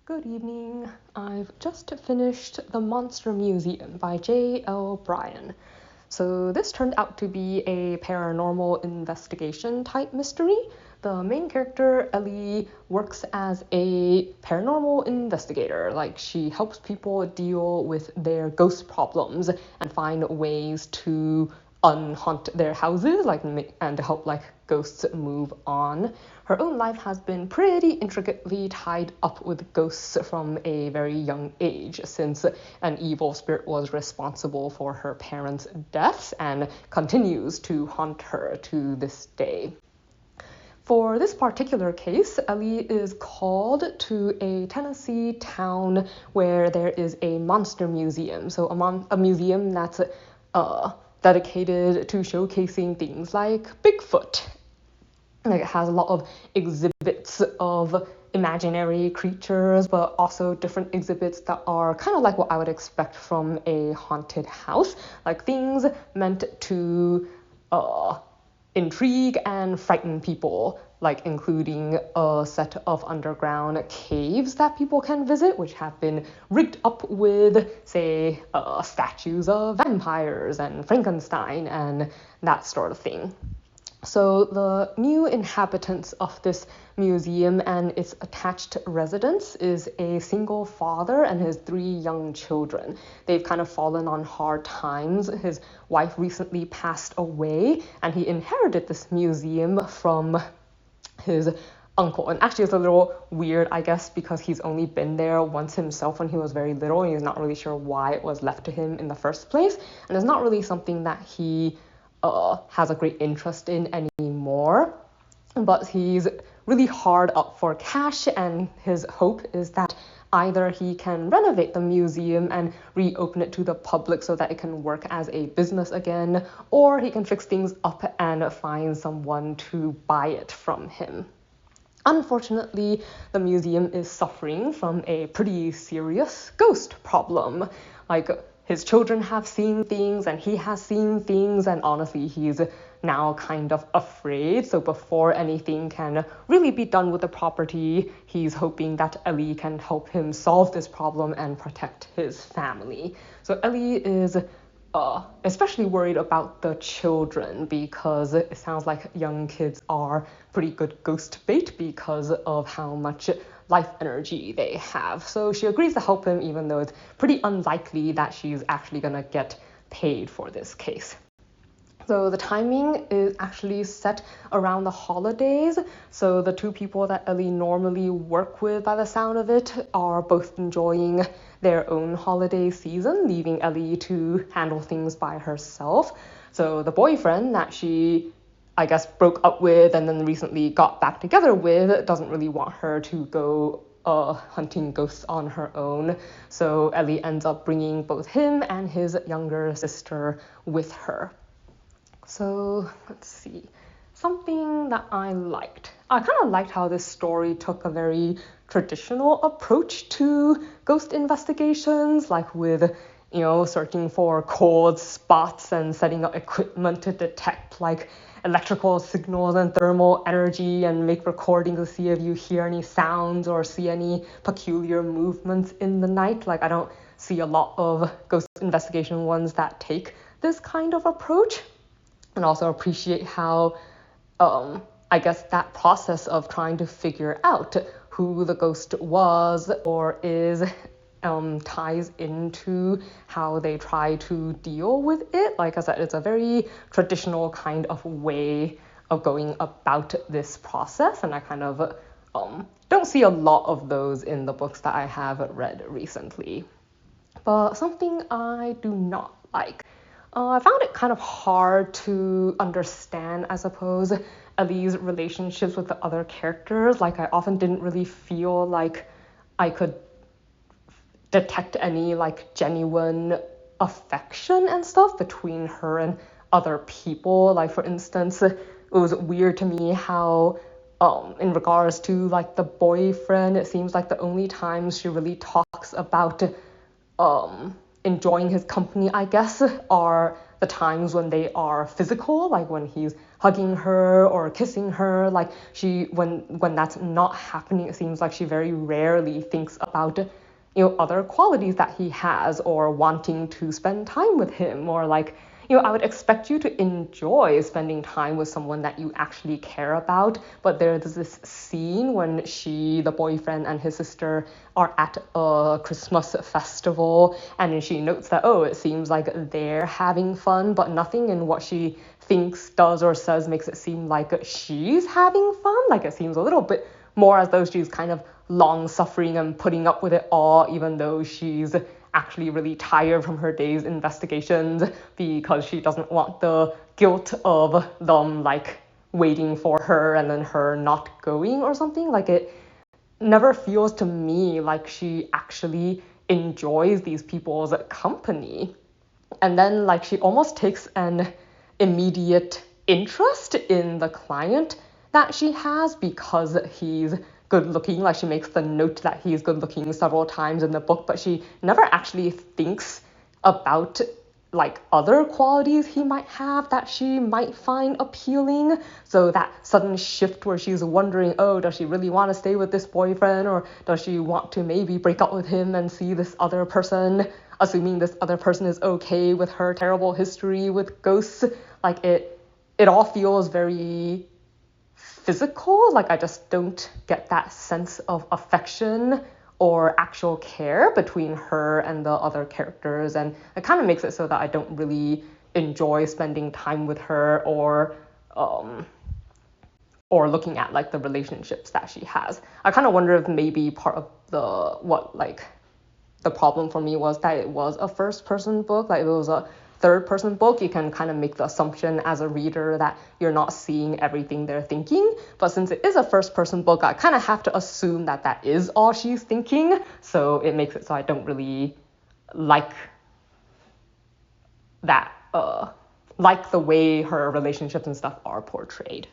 Good evening. I've just finished The Monster Museum by J.L. Bryan. So this turned out to be a paranormal investigation type mystery. The main character, Ellie, works as a paranormal investigator. She helps people deal with their ghost problems and find ways to unhaunt their houses, and to help ghosts move on. Her own life has been pretty intricately tied up with ghosts from a very young age, since an evil spirit was responsible for her parents' deaths and continues to haunt her to this day. For this particular case, Ellie is called to a Tennessee town where there is a monster museum. So a museum that's dedicated to showcasing things like Bigfoot. It has a lot of exhibits of imaginary creatures, but also different exhibits that are kind of like what I would expect from a haunted house, like things meant to intrigue and frighten people, including a set of underground caves that people can visit, which have been rigged up with, say, statues of vampires and Frankenstein and that sort of thing. So the new inhabitants of this museum and its attached residence is a single father and his 3 young children. They've kind of fallen on hard times. His wife recently passed away, and he inherited this museum from his uncle. And actually it's a little weird, I guess, because he's only been there once himself when he was very little, and he's not really sure why it was left to him in the first place. And it's not really something that he has a great interest in anymore, but he's really hard up for cash, and his hope is that either he can renovate the museum and reopen it to the public so that it can work as a business again, or he can fix things up and find someone to buy it from him. Unfortunately, the museum is suffering from a pretty serious ghost problem. His children have seen things and he has seen things, and honestly, he's now kind of afraid. So before anything can really be done with the property, he's hoping that Ellie can help him solve this problem and protect his family. So Ellie is especially worried about the children, because it sounds like young kids are pretty good ghost bait because of how much life energy they have. So she agrees to help him, even though it's pretty unlikely that she's actually gonna get paid for this case. So the timing is actually set around the holidays. So the 2 people that Ellie normally work with, by the sound of it, are both enjoying their own holiday season, leaving Ellie to handle things by herself. So the boyfriend that she, I guess, broke up with and then recently got back together with doesn't really want her to go hunting ghosts on her own. So Ellie ends up bringing both him and his younger sister with her. So let's see, something that I liked. I kind of liked how this story took a very traditional approach to ghost investigations, with searching for cold spots and setting up equipment to detect electrical signals and thermal energy and make recordings to see if you hear any sounds or see any peculiar movements in the night. I don't see a lot of ghost investigation ones that take this kind of approach. And also appreciate how, I guess, that process of trying to figure out who the ghost was or is ties into how they try to deal with it. Like I said, it's a very traditional kind of way of going about this process, and I kind of don't see a lot of those in the books that I have read recently. But something I do not like. I found it kind of hard to understand, I suppose, Ellie's relationships with the other characters. I often didn't really feel like I could detect any genuine affection and stuff between her and other people. For instance, it was weird to me how in regards to the boyfriend, it seems like the only times she really talks about enjoying his company, I guess, are the times when they are physical, like when he's hugging her or kissing her, like when that's not happening, it seems like she very rarely thinks about other qualities that he has or wanting to spend time with him, or like, I would expect you to enjoy spending time with someone that you actually care about, but there's this scene when the boyfriend and his sister are at a Christmas festival, and then she notes that, it seems like they're having fun, but nothing in what she thinks, does, or says makes it seem like she's having fun. Like, it seems a little bit more as though she's kind of long-suffering and putting up with it all, even though she's actually really tired from her day's investigations, because she doesn't want the guilt of them like waiting for her and then her not going or something. Like, it never feels to me like she actually enjoys these people's company. And then like she almost takes an immediate interest in the client that she has because he's good looking. Like, she makes the note that he's good looking several times in the book, but she never actually thinks about like other qualities he might have that she might find appealing. So that sudden shift where she's wondering, does she really want to stay with this boyfriend, or does she want to maybe break up with him and see this other person, assuming this other person is okay with her terrible history with ghosts. Like, it all feels very physical. Like, I just don't get that sense of affection or actual care between her and the other characters, and it kind of makes it so that I don't really enjoy spending time with her or looking at like the relationships that she has. I kind of wonder if maybe part of the problem for me was that it was a first person book. Like, if it was a third person book, you can kind of make the assumption as a reader that you're not seeing everything they're thinking. But since it is a first person book, I kind of have to assume that that is all she's thinking. So it makes it so I don't really like that, like the way her relationships and stuff are portrayed.